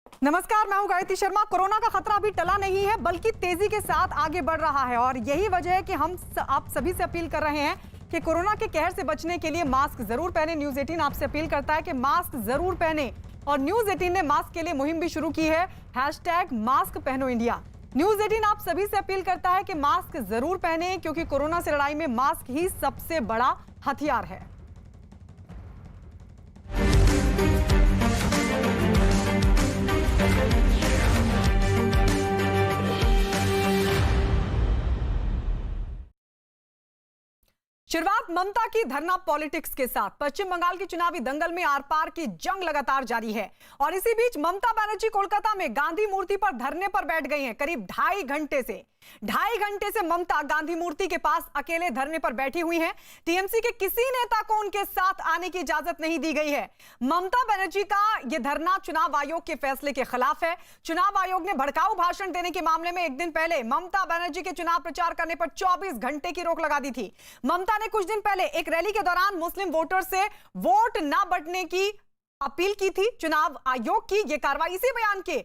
नमस्कार, मैं हूं गायत्री शर्मा। कोरोना का खतरा अभी टला नहीं है, बल्कि तेजी के साथ आगे बढ़ रहा है और यही वजह है कि आप सभी से अपील कर रहे हैं कि कोरोना के कहर से बचने के लिए मास्क जरूर पहने। न्यूज 18 आपसे अपील करता है कि मास्क जरूर पहने और न्यूज 18 ने मास्क के लिए मुहिम भी शुरू की है, #मास्क पहनो इंडिया। न्यूज 18 आप सभी से अपील करता है कि मास्क जरूर पहने, क्योंकि कोरोना से लड़ाई में मास्क ही सबसे बड़ा हथियार है। शुरुआत ममता की धरना पॉलिटिक्स के साथ। पश्चिम बंगाल की चुनावी दंगल में आर पार की जंग लगातार जारी है और इसी बीच ममता बनर्जी कोलकाता में गांधी मूर्ति पर धरने पर बैठ गई हैं। करीब ढाई घंटे से ममता गांधी मूर्ति के पास अकेले धरने पर बैठी हुई हैं। टीएमसी के किसी नेता को उनके साथ आने की इजाजत नहीं दी गई है। ममता बनर्जी का यह धरना चुनाव आयोग के फैसले के खिलाफ है। चुनाव आयोग ने भड़काऊ भाषण देने के मामले में एक दिन पहले ममता बनर्जी के चुनाव प्रचार करने पर 24 घंटे की रोक लगा दी थी। ममता ने कुछ दिन पहले एक रैली के दौरान मुस्लिम वोटर से वोट न बंटने की अपील की थी। चुनाव आयोग की यह कार्रवाई इसी बयान के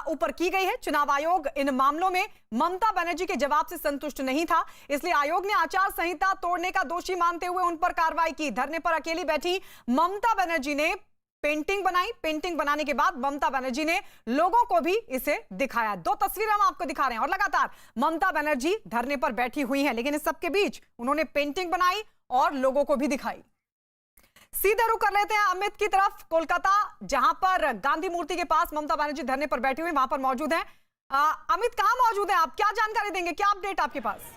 ऊपर की गई है। चुनाव आयोग इन मामलों में ममता बनर्जी के जवाब से संतुष्ट नहीं था, इसलिए आयोग ने आचार संहिता तोड़ने का दोषी मानते हुए उन पर कार्रवाई की। धरने पर अकेली बैठी ममता बनर्जी ने पेंटिंग बनाई। पेंटिंग बनाने के बाद ममता बनर्जी ने लोगों को भी इसे दिखाया। दो तस्वीरें हम आपको दिखा रहे हैं और लगातार ममता बनर्जी धरने पर बैठी हुई हैं, लेकिन इस सबके बीच उन्होंने पेंटिंग बनाई और लोगों को भी दिखाई। सीधे रुख कर लेते हैं अमित की तरफ। कोलकाता, जहां पर गांधी मूर्ति के पास ममता बनर्जी धरने पर बैठी हुई, वहां पर मौजूद हैं। अमित, कहां मौजूद हैं आप? क्या जानकारी देंगे, क्या अपडेट आपके पास?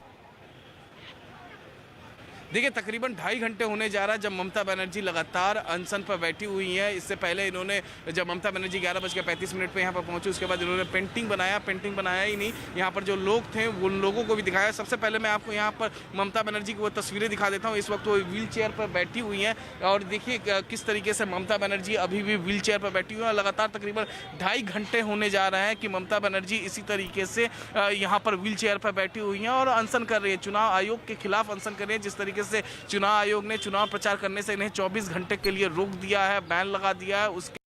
देखिए, तकरीबन 2.5 घंटे होने जा रहा है जब ममता बनर्जी लगातार अनशन पर बैठी हुई हैं। इससे पहले इन्होंने, जब ममता बनर्जी 11:35 पे यहाँ पर पहुंची, उसके बाद इन्होंने पेंटिंग बनाया ही नहीं, यहाँ पर जो लोग थे उन लोगों को भी दिखाया। सबसे पहले मैं आपको यहाँ पर ममता बनर्जी की वो तस्वीरें दिखा देता हूँ। इस वक्त वो व्हील चेयर पर बैठी हुई हैं और देखिए किस तरीके से ममता बनर्जी अभी भी व्हील चेयर पर बैठी हुई है। लगातार तकरीबन 2.5 घंटे होने जा रहे हैं कि ममता बनर्जी इसी तरीके से यहाँ पर व्हील चेयर पर बैठी हुई हैं और अनशन कर रही है। चुनाव आयोग के खिलाफ अनशन कर रही है। जिस तरीके से चुनाव आयोग ने चुनाव प्रचार करने से इन्हें 24 घंटे के लिए रोक दिया है, बैन लगा दिया है, उसके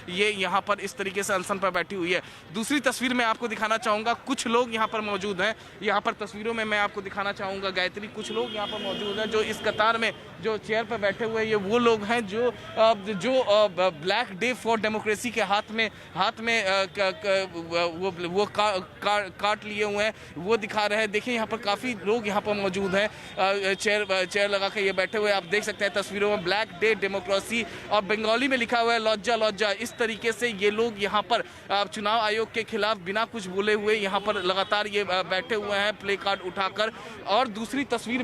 ये यहाँ पर इस तरीके से अनशन पर बैठी हुई है। दूसरी तस्वीर में आपको दिखाना चाहूंगा, कुछ लोग यहाँ पर मौजूद हैं। यहाँ पर तस्वीरों में मैं आपको दिखाना चाहूंगा गायत्री, कुछ लोग यहाँ पर मौजूद हैं जो इस कतार में जो चेयर पर बैठे हुए हैं। ये वो लोग हैं जो ब्लैक डे फॉर डेमोक्रेसी के हाथ में वो काट लिए हुए हैं, वो दिखा रहे हैं। देखिए यहाँ पर काफ़ी लोग यहाँ पर मौजूद हैं, चेयर लगा के ये बैठे हुए। आप देख सकते हैं तस्वीरों में ब्लैक डे डेमोक्रेसी और बंगाली में लिखा हुआ है लज्जा लज्जा। इस तरीके से ये लोग यहाँ पर चुनाव आयोग के खिलाफ बिना कुछ बोले हुए यहाँ पर लगातार ये बैठे हुए हैं, प्ले कार्ड उठाकर। और दूसरी तस्वीर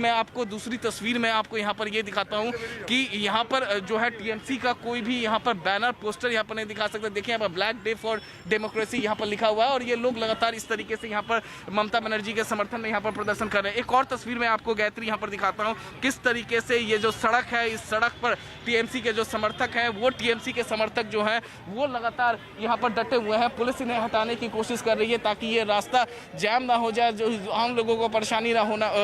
में आपको यहाँ पर ये दिखाता हूँ कि यहाँ पर जो है टीएमसी का कोई भी यहाँ पर बैनर पोस्टर यहाँ पर नहीं दिखा सकते। देखिए यहाँ पर ब्लैक डे फॉर डेमोक्रेसी यहाँ पर लिखा हुआ है और ये लोग लगातार इस तरीके से यहाँ पर ममता बनर्जी के समर्थन में यहाँ पर प्रदर्शन कर रहे हैं। एक और तस्वीर में आपको गायत्री यहाँ पर दिखाता हूँ किस तरीके से ये जो सड़क है, इस सड़क पर टीएमसी के जो समर्थक हैं, वो टीएमसी के समर्थक जो हैं वो लगातार यहाँ पर डटे हुए हैं। पुलिस इन्हें हटाने की कोशिश कर रही है ताकि ये रास्ता जाम ना हो जाए, जो आम लोगों को परेशानी ना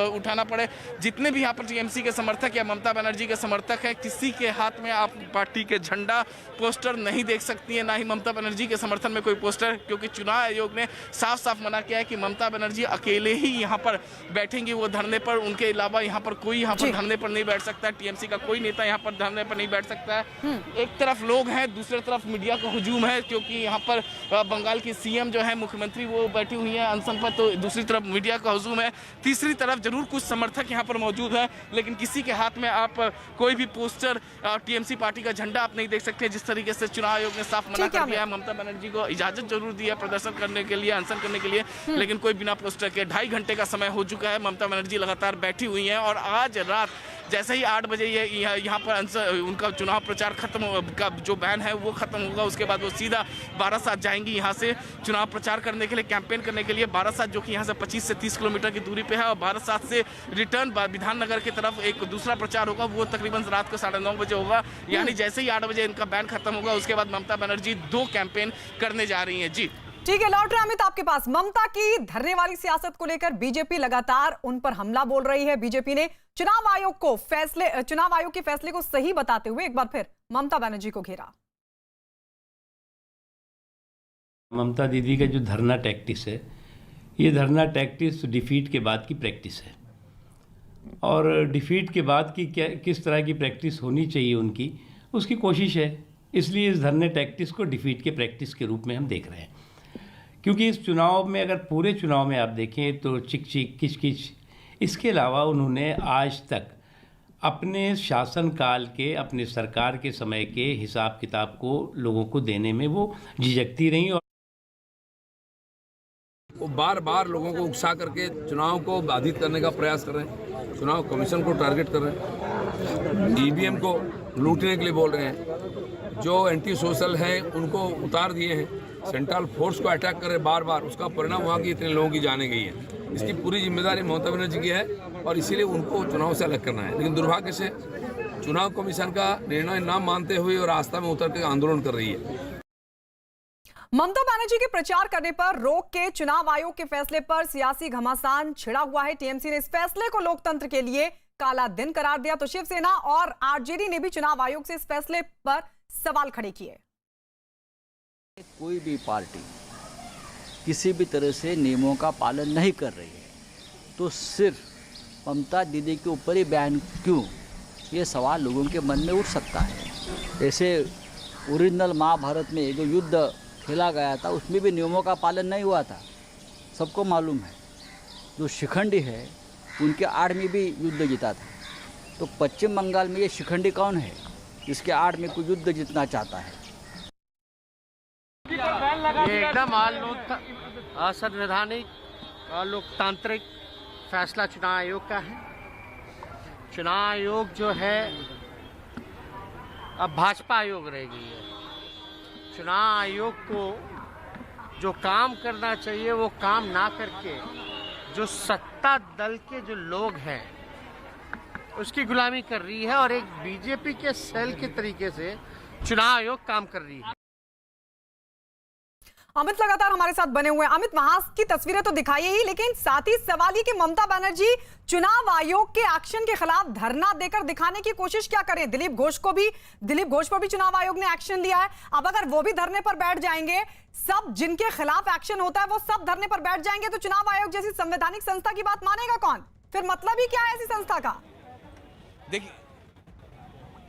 उठाना पड़े। जितने भी यहाँ पर टीएमसी के समर्थक या ममता बनर्जी के समर्थक हैं, किसी के हाथ में आप पार्टी के झंडा पोस्टर नहीं देख सकती है, ना ही ममता बनर्जी के समर्थन में कोई पोस्टर, क्योंकि चुनाव आयोग ने साफ साफ मना किया है कि ममता बनर्जी अकेले ही यहाँ पर बैठेंगी वो धरने पर। उनके अलावा यहाँ पर कोई यहाँ पर धरने पर नहीं बैठ सकता है, टीएमसी का कोई नेता यहाँ पर धरने पर नहीं बैठ सकता है। एक तरफ लोग हैं, दूसरी तरफ मीडिया का हुजूम है, क्योंकि यहाँ पर बंगाल की सीएम जो है, मुख्यमंत्री, वो बैठी हुई है अनशन पर, तो दूसरी तरफ मीडिया का हुजूम है। तीसरी तरफ जरूर कुछ समर्थक यहाँ पर मौजूद हैं, लेकिन किसी के हाथ में आप कोई भी पोस्टर, टीएमसी पार्टी का झंडा आप नहीं देख सकते। जिस तरीके से चुनाव आयोग ने साफ मना कर दिया है, ममता बनर्जी को इजाजत जरूर दी है प्रदर्शन करने के लिए, अनशन करने के लिए, लेकिन कोई बिना पोस्टर के। 2.5 घंटे का समय हो चुका है, ममता बनर्जी लगातार बैठी हुई है और आज रात जैसे ही 8 बजे यहाँ पर उनका चुनाव प्रचार खत्म का जो बैन है वो खत्म होगा, उसके बाद वो सीधा बारासात जाएंगी यहाँ से चुनाव प्रचार करने के लिए, कैंपेन करने के लिए। बारासात जो कि यहाँ से 25 से 30 किलोमीटर की दूरी पे है और बारासात से रिटर्न विधाननगर की तरफ एक दूसरा प्रचार होगा, वो तकरीबन रात को 9:30 बजे होगा। यानी जैसे ही 8 बजे इनका बैन खत्म होगा, उसके बाद ममता बनर्जी 2 कैंपेन करने जा रही है। जी ठीक है, लौट रहे अमित आपके पास। ममता की धरने वाली सियासत को लेकर बीजेपी लगातार उन पर हमला बोल रही है। बीजेपी ने चुनाव आयोग के फैसले को सही बताते हुए एक बार फिर ममता बनर्जी को घेरा। ममता दीदी का जो धरना टैक्टिस है, ये धरना टैक्टिस डिफीट के बाद की प्रैक्टिस है। और डिफीट के बाद की किस तरह की प्रैक्टिस होनी चाहिए उनकी, उसकी कोशिश है। इसलिए इस धरने टैक्टिस को डिफीट के प्रैक्टिस के रूप में हम देख रहे हैं। क्योंकि इस चुनाव में, अगर पूरे चुनाव में आप देखें तो चिक चिक किच किच, इसके अलावा उन्होंने आज तक अपने शासनकाल के, अपने सरकार के समय के हिसाब किताब को लोगों को देने में वो झिझकती रहीं। और वो बार बार लोगों को उकसा करके चुनाव को बाधित करने का प्रयास कर रहे हैं, चुनाव कमीशन को टारगेट कर रहे हैं, ईवीएम को लूटने के लिए बोल रहे हैं, जो एंटी सोशल है उनको उतार दिए हैं, सेंट्रल फोर्स को अटैक कर रहे बार बार। उसका परिणाम वहाँ की इतने लोगों की जाने गई है। इसकी पूरी जिम्मेदारी ममता बनर्जी की है और इसीलिए उनको चुनाव से अलग करना है। लेकिन दुर्भाग्य से चुनाव कमीशन का निर्णय ना मानते हुए और आस्था में उतर कर आंदोलन कर रही है। ममता बनर्जी के प्रचार करने पर रोक के चुनाव आयोग के फैसले पर सियासी घमासान छिड़ा हुआ है। टीएमसी ने इस फैसले को लोकतंत्र के लिए काला दिन करार दिया, तो शिवसेना और आरजेडी ने भी चुनाव आयोग से इस फैसले पर सवाल खड़े किए। कोई भी पार्टी किसी भी तरह से नियमों का पालन नहीं कर रही है तो सिर्फ ममता दीदी के ऊपर ही बैन क्यों, ये सवाल लोगों के मन में उठ सकता है। ऐसे ओरिजिनल महाभारत में जो युद्ध खेला गया था उसमें भी नियमों का पालन नहीं हुआ था, सबको मालूम है। जो शिखंडी है उनके आड़ में भी युद्ध जीता था। तो पश्चिम बंगाल में ये शिखंडी कौन है जिसके आड़ में कोई युद्ध जीतना चाहता है? ये एकदम असंवैधानिक और लोकतांत्रिक फैसला चुनाव आयोग का है। चुनाव आयोग जो है अब भाजपा आयोग रह गई है। चुनाव आयोग को जो काम करना चाहिए वो काम ना करके जो सत्ता दल के जो लोग हैं उसकी गुलामी कर रही है और एक बीजेपी के सेल के तरीके से चुनाव आयोग काम कर रही है। अमित लगातार हमारे साथ बने हुए हैं। अमित, वहां की तस्वीरें तो दिखाई ही, लेकिन साथ ही सवाल ये कि ममता बनर्जी चुनाव आयोग के एक्शन के खिलाफ धरना देकर दिखाने की कोशिश क्या करें? दिलीप घोष पर भी चुनाव आयोग ने एक्शन लिया है। अब अगर वो भी धरने पर बैठ जाएंगे, सब जिनके खिलाफ एक्शन होता है वो सब धरने पर बैठ जाएंगे, तो चुनाव आयोग जैसी संवैधानिक संस्था की बात मानेगा कौन? फिर मतलब ही क्या है ऐसी संस्था का?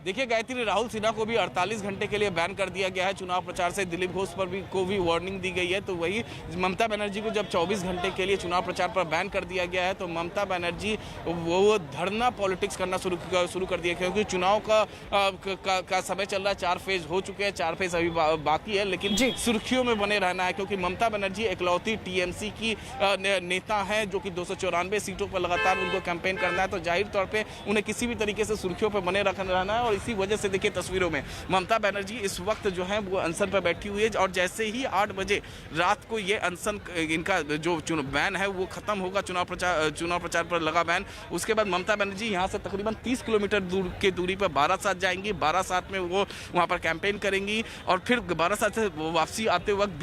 देखिए गायत्री, राहुल सिन्हा को भी 48 घंटे के लिए बैन कर दिया गया है चुनाव प्रचार से। दिलीप घोष पर भी वार्निंग दी गई है। तो वही ममता बनर्जी को जब 24 घंटे के लिए चुनाव प्रचार पर बैन कर दिया गया है तो ममता बनर्जी वो धरना पॉलिटिक्स करना शुरू कर दिया, क्योंकि चुनाव का समय चल रहा है। 4 फेज हो चुके हैं, 4 फेज अभी बाकी है, लेकिन सुर्खियों में बने रहना है क्योंकि ममता बनर्जी इकलौती टीएमसी की नेता है जो कि 294 सीटों पर लगातार उनको कैंपेन करना है। तो जाहिर तौर पर उन्हें किसी भी तरीके से सुर्खियों पर बने रहना है। और इसी वजह से देखिए तस्वीरों में ममता बनर्जी इस वक्त जो है वो अनशन पर बैठी हुई है। और जैसे ही 8 बजे रात को ये अनशन, इनका जो बैन है वो खत्म होगा, चुनाव प्रचार पर लगा बैन, उसके बाद ममता बनर्जी यहाँ से तकरीबन 30 किलोमीटर की दूरी पर बारासात जाएंगी। बारासात में वो वहाँ पर कैंपेन करेंगी और फिर बारासात से वापसी आते वक्त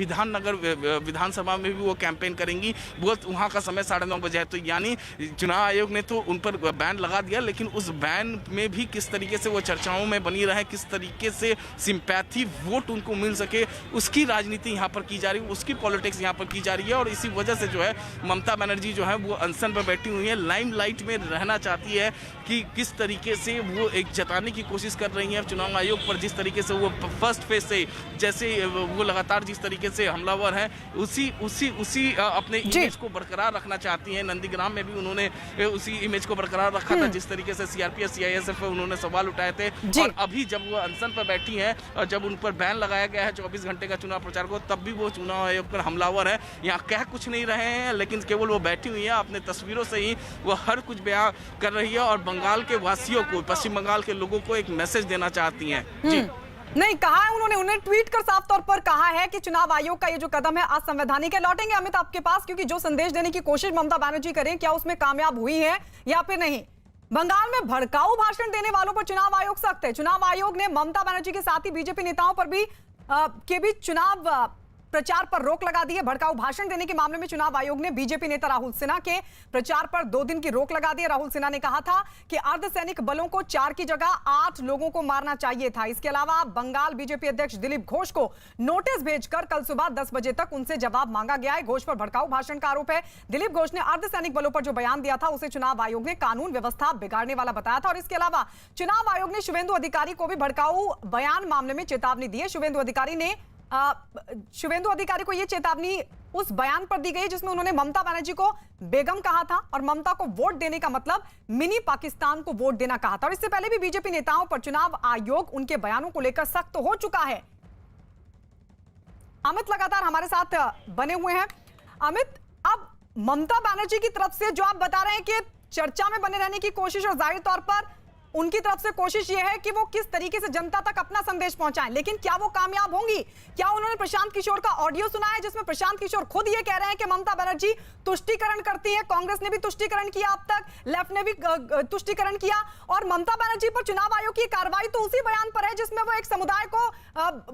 विधानसभा में भी वो कैंपेन करेंगी। वो वहाँ का समय 9:30 बजे है। तो यानी चुनाव आयोग ने तो उन पर बैन लगा दिया, लेकिन उस बैन में भी किस तरीके से वो चर्चाओं में बनी रहे, किस तरीके से सिंपैथी वोट उनको मिल सके, उसकी राजनीति यहाँ पर की जा रही है, उसकी पॉलिटिक्स यहाँ पर की जा रही है। और इसी वजह से जो है ममता बनर्जी जो है वो अनशन पर बैठी हुई है, लाइमलाइट में रहना चाहती है कि किस तरीके से वो एक जताने की कोशिश कर रही है चुनाव आयोग पर। जिस तरीके से वो फर्स्ट फेज से जैसे वो लगातार जिस तरीके से हमलावर है, उसी अपने इमेज को बरकरार रखना चाहती हैं। नंदीग्राम में भी उन्होंने उसी इमेज को बरकरार रखा था, जिस तरीके से सीआरपीएफ सीआईएसएफ पर उन्होंने सवाल उठाए थे। और अभी जब वो अनशन पर बैठी हैं और जब उन पर बैन लगाया गया है 24 घंटे का चुनाव प्रचार को, तब भी वो चुनाव आयोग पर हमलावर है। यहाँ कह कुछ नहीं रहे हैं, लेकिन केवल वो बैठी हुई है, अपने तस्वीरों से ही वो हर कुछ बयां कर रही है और बंगाल के वासियों को, पश्चिम बंगाल के लोगों को एक मैसेज देना चाहती हैं। जी नहीं, कहा है उन्होंने ट्वीट कर साफ तौर पर कहा है कि चुनाव आयोग का ये जो कदम है असंवैधानिक है। लौटेंगे अमित आपके पास, क्योंकि जो संदेश देने की कोशिश ममता बनर्जी करें, क्या उसमें कामयाब हुई है या फिर नहीं? बंगाल में भड़काऊ भाषण देने वालों पर चुनाव आयोग सख्त है। चुनाव आयोग ने ममता बनर्जी के साथ ही बीजेपी नेताओं पर भी चुनाव प्रचार पर रोक लगा दी है। भड़काऊ भाषण देने के मामले में चुनाव आयोग ने बीजेपी नेता राहुल सिन्हा के प्रचार पर 2 दिन की रोक लगा दी है। राहुल सिन्हा ने कहा था कि अर्धसैनिक बलों को 4 की जगह 8 लोगों को मारना चाहिए था। इसके अलावा बंगाल बीजेपी अध्यक्ष दिलीप घोष को नोटिस भेजकर कल सुबह 10 बजे तक उनसे जवाब मांगा गया है। घोष पर भड़काऊ भाषण का आरोप है। दिलीप घोष ने अर्धसैनिक बलों पर जो बयान दिया था उसे चुनाव आयोग ने कानून व्यवस्था बिगाड़ने वाला बताया था। और इसके अलावा चुनाव आयोग ने शुभेंदु अधिकारी को भी भड़काऊ बयान मामले में चेतावनी दी है। शुभेंदु अधिकारी को यह चेतावनी उस बयान पर दी गई जिसमें उन्होंने ममता बनर्जी को बेगम कहा था और ममता को वोट देने का मतलब मिनी पाकिस्तान को वोट देना कहा था। और इससे पहले भी बीजेपी नेताओं पर चुनाव आयोग उनके बयानों को लेकर सख्त हो चुका है। अमित लगातार हमारे साथ बने हुए हैं। अमित, अब ममता बनर्जी की तरफ से जो आप बता रहे हैं कि चर्चा में बने रहने की कोशिश, और जाहिर तौर पर उनकी तरफ से कोशिश यह है कि वो किस तरीके से जनता तक अपना संदेश पहुंचाएं, लेकिन क्या वो कामयाब होंगी? क्या उन्होंने प्रशांत किशोर का ऑडियो सुना है जिसमें प्रशांत किशोर खुद ये कह रहे हैं कि ममता बनर्जी तुष्टीकरण करती है? कांग्रेस ने भी तुष्टीकरण किया, अब तक लेफ्ट ने भी तुष्टीकरण किया, और ममता बनर्जी पर चुनाव आयोग की कार्रवाई तो उसी बयान पर है जिसमें वो एक समुदाय को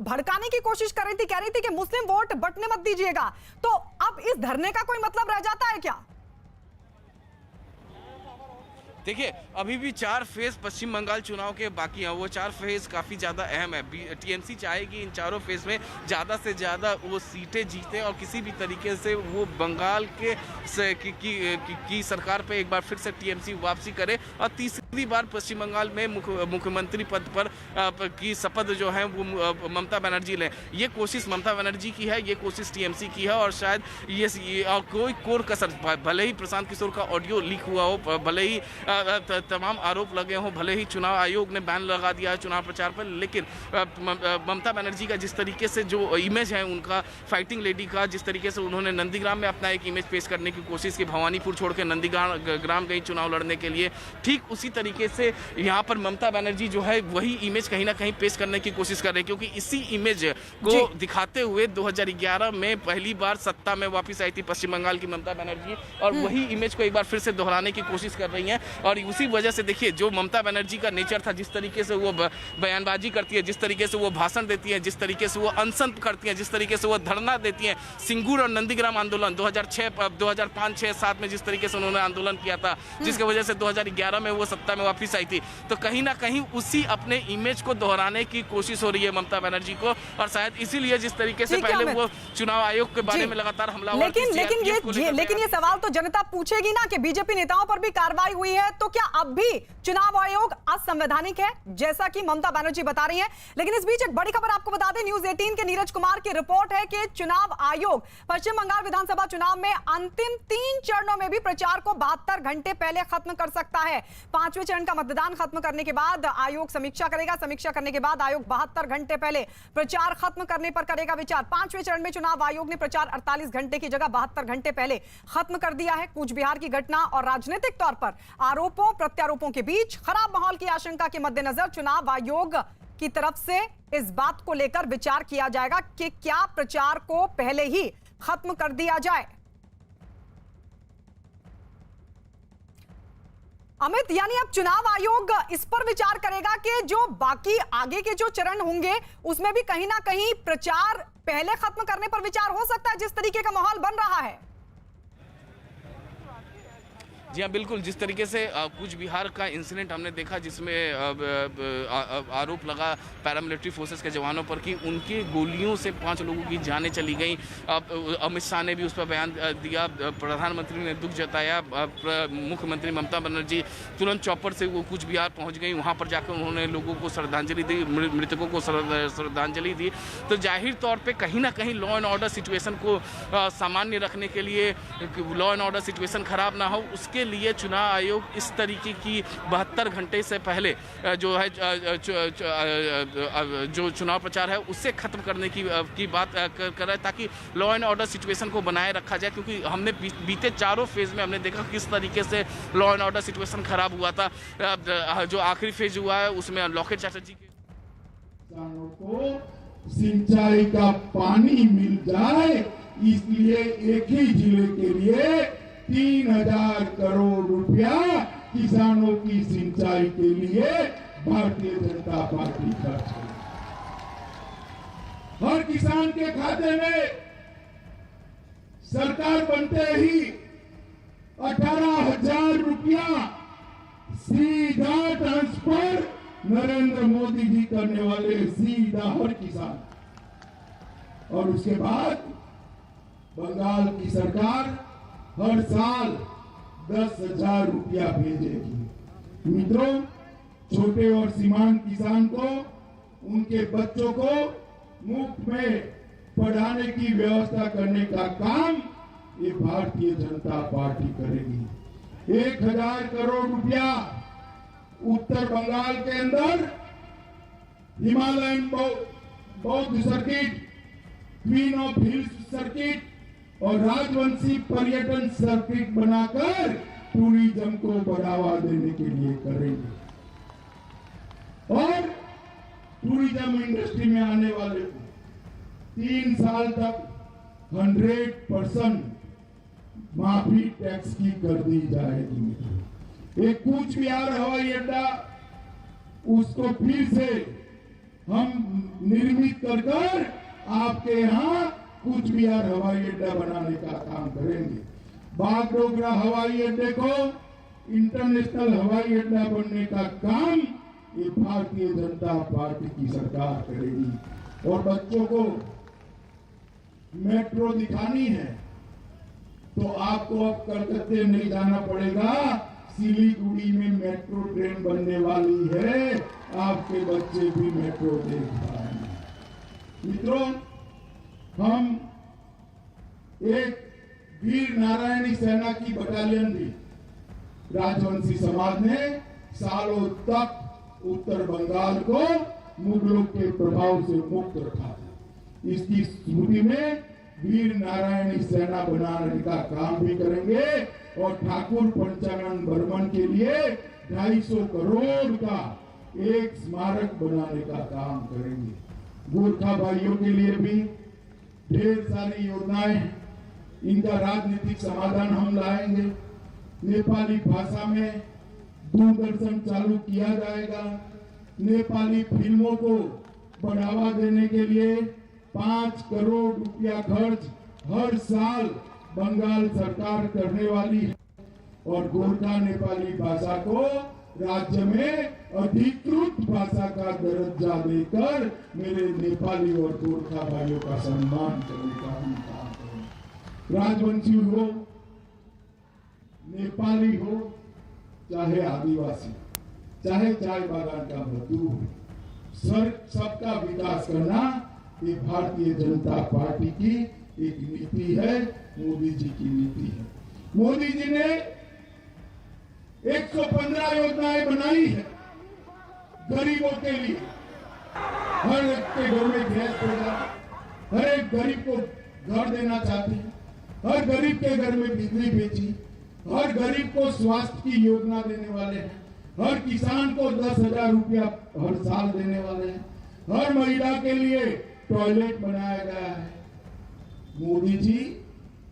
भड़काने की कोशिश कर रही थी, कह रही थी कि मुस्लिम वोट बंटने मत दीजिएगा। तो अब इस धरने का कोई मतलब रह जाता है क्या? देखिए, अभी भी 4 फेज पश्चिम बंगाल चुनाव के बाकी हैं। वो 4 फेज काफ़ी ज़्यादा अहम है। टीएमसी चाहेगी इन चारों फेज में ज़्यादा से ज़्यादा वो सीटें जीते और किसी भी तरीके से वो बंगाल की सरकार पे एक बार फिर से टीएमसी वापसी करे और तीसरी बार पश्चिम बंगाल में मुख्यमंत्री पद पर की शपथ जो है वो ममता बनर्जी लें। ये कोशिश ममता बनर्जी की है, ये कोशिश टीएमसी की है। और शायद ये कोई कोर कसर, भले ही प्रशांत किशोर का ऑडियो लीक हुआ हो, भले ही तमाम आरोप लगे हों, भले ही चुनाव आयोग ने बैन लगा दिया है चुनाव प्रचार पर, लेकिन ममता बनर्जी का जिस तरीके से जो इमेज है उनका फाइटिंग लेडी का, जिस तरीके से उन्होंने नंदीग्राम में अपना एक इमेज पेश करने की कोशिश की, भवानीपुर छोड़ के नंदीग्राम गई चुनाव लड़ने के लिए, ठीक उसी तरीके से यहाँ पर ममता बनर्जी जो है वही इमेज कहीं ना कहीं पेश करने की कोशिश कर रहे हैं। क्योंकि इसी इमेज को दिखाते हुए 2011 में पहली बार सत्ता में वापस आई थी पश्चिम बंगाल की ममता बनर्जी, और वही इमेज को एक बार फिर से दोहराने की कोशिश कर रही हैं। और उसी वजह से देखिए, जो ममता बनर्जी का नेचर था, जिस तरीके से वो बयानबाजी करती है, जिस तरीके से वो भाषण देती है, जिस तरीके से वो अनशन करती है, जिस तरीके से वो धरना देती है, सिंगूर और नंदीग्राम आंदोलन 2006, 2005, 6, 7 में जिस तरीके से उन्होंने आंदोलन किया था, जिसकी वजह से 2011 में वो सत्ता में वापस आई थी, तो कहीं ना कहीं उसी अपने इमेज को दोहराने की कोशिश हो रही है ममता बनर्जी को। और शायद इसीलिए जिस तरीके से पहले वो चुनाव आयोग के बारे में लगातार हमला, लेकिन ये सवाल तो जनता पूछेगी ना कि बीजेपी नेताओं पर भी कार्रवाई हुई है, तो क्या अब भी चुनाव आयोग असंवैधानिक है, जैसा कि ममता बनर्जी बता रही हैं? लेकिन इस बीच एक बड़ी खबर आपको बता दें, न्यूज 18 के नीरज कुमार की रिपोर्ट है कि चुनाव आयोग पश्चिम बंगाल विधानसभा चुनाव में अंतिम 3 चरणों में भी प्रचार को 72 घंटे पहले खत्म कर सकता है। 5वें चरण का मतदान खत्म करने के बाद आयोग समीक्षा करेगा। समीक्षा करने के बाद आयोग 72 घंटे पहले प्रचार खत्म करने पर करेगा विचार। 5वें चरण में चुनाव आयोग ने प्रचार 48 घंटे की जगह 72 घंटे पहले खत्म कर दिया है। कूच बिहार की घटना और राजनीतिक तौर पर आरोपों प्रत्यारोपों के बीच खराब माहौल की आशंका के मद्देनजर चुनाव आयोग की तरफ से इस बात को लेकर विचार किया जाएगा कि क्या प्रचार को पहले ही खत्म कर दिया जाए। अमित, यानी अब चुनाव आयोग इस पर विचार करेगा कि जो बाकी आगे के जो चरण होंगे उसमें भी कहीं ना कहीं प्रचार पहले खत्म करने पर विचार हो सकता है, जिस तरीके का माहौल बन रहा है। जी हाँ, बिल्कुल। जिस तरीके से कूच बिहार का इंसिडेंट हमने देखा, जिसमें आरोप लगा पैरामिलिट्री फोर्सेस के जवानों पर कि उनकी गोलियों से 5 लोगों की जानें चली गई। अमित शाह ने भी उस पर बयान दिया, प्रधानमंत्री ने दुख जताया। मुख्यमंत्री ममता बनर्जी तुरंत चौपर से वो कूच बिहार पहुँच गई। वहाँ पर जाकर उन्होंने लोगों को श्रद्धांजलि दी, मृतकों को श्रद्धांजलि दी। तो जाहिर तौर पर कहीं ना कहीं लॉ एंड ऑर्डर सिचुएशन को सामान्य रखने के लिए, लॉ एंड ऑर्डर सिचुएशन खराब ना हो, उसके लिए चुनाव आयोग इस तरीके की 72 घंटे से पहले जो है जो चुनाव प्रचार है उससे खत्म करने की बात कर रहा है, ताकि लॉ एंड ऑर्डर सिचुएशन को बनाए रखा जाए। क्योंकि हमने बीते 4 फेज में हमने देखा किस तरीके से लॉ एंड ऑर्डर सिचुएशन खराब हुआ था। जो आखिरी फेज हुआ है उसमें लॉकेट चैटर्जी के सिंचाई का पानी मिल जाए, इसलिए एक ही जिले के लिए 3000 करोड़ रुपया किसानों की सिंचाई के लिए भारतीय जनता पार्टी खर्च करेगी। हर किसान के खाते में सरकार बनते ही 18,000 रुपया सीधा ट्रांसफर नरेंद्र मोदी जी करने वाले, सीधा हर किसान। और उसके बाद बंगाल की सरकार हर साल 10,000 रुपया भेजेगी। मित्रों, छोटे और सीमांत किसान को, उनके बच्चों को मुफ्त में पढ़ाने की व्यवस्था करने का काम ये भारतीय जनता पार्टी करेगी। 1,000 करोड़ रुपया उत्तर बंगाल के अंदर हिमालयन बौद्ध circuit, queen of hills circuit और राजवंशी पर्यटन सर्किट बनाकर टूरिज्म को बढ़ावा देने के लिए करेंगे। और टूरिज्म इंडस्ट्री में आने वाले 3 साल तक 100% माफी टैक्स की कर दी जाएगी। एक कूच बिहार हवाई अड्डा, उसको फिर से हम निर्मित कर आपके यहाँ कूच बिहार हवाई अड्डा बनाने का काम करेंगे। बागडोगरा हवाई अड्डे को इंटरनेशनल हवाई अड्डा बनने का काम ये भारतीय जनता पार्टी की सरकार करेगी। और बच्चों को मेट्रो दिखानी है तो आपको अब कलकत्ते नहीं जाना पड़ेगा, सिलीगुड़ी में मेट्रो ट्रेन बनने वाली है, आपके बच्चे भी मेट्रो देख पाएंगे। मित्रों, हम एक वीर नारायणी सेना की बटालियन भी राजवंशी समाज ने सालों तक उत्तर बंगाल को मुगलों के प्रभाव से मुक्त रखा था। इसकी स्मृति में वीर नारायणी सेना बनाने का काम भी करेंगे और ठाकुर पंचानन बर्मन के लिए 250 करोड़ का एक स्मारक बनाने का काम करेंगे। गोरखा भाइयों के लिए भी ढेर सारी योजनाएं, इनका राजनीतिक समाधान हम लाएंगे। नेपाली भाषा में दूरदर्शन चालू किया जाएगा। नेपाली फिल्मों को बढ़ावा देने के लिए 5 करोड़ रुपया खर्च हर साल बंगाल सरकार करने वाली है। और गोरखा नेपाली भाषा को राज्य में अधिकृत भाषा का दर्जा देकर मेरे नेपाली और गोरखा भाइयों का सम्मान करने का हम काम करेंगे। राजवंशी हो, नेपाली हो, चाहे आदिवासी, चाहे चाय बागान का मजदूर हो, सबका विकास करना ये भारतीय जनता पार्टी की एक नीति है, मोदी जी की नीति है। मोदी जी ने 115 योजनाएं बनाई है गरीबों के लिए। हर एक के घर में गैस देगा, हर एक गरीब को घर देना चाहती है, हर गरीब के घर में बिजली बेची, हर गरीब को स्वास्थ्य की योजना देने वाले हैं, हर किसान को 10,000 रुपया हर साल देने वाले हैं, हर महिला के लिए टॉयलेट बनाया गया है। मोदी जी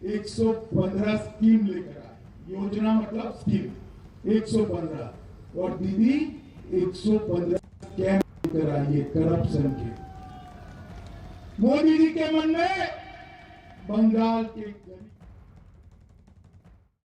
115 स्कीम लेकर आए, योजना मतलब स्कीम 115, और दीदी 115 कैंप लेकर आई है करप्शन के। मोदी जी के मन में बंगाल के गरीब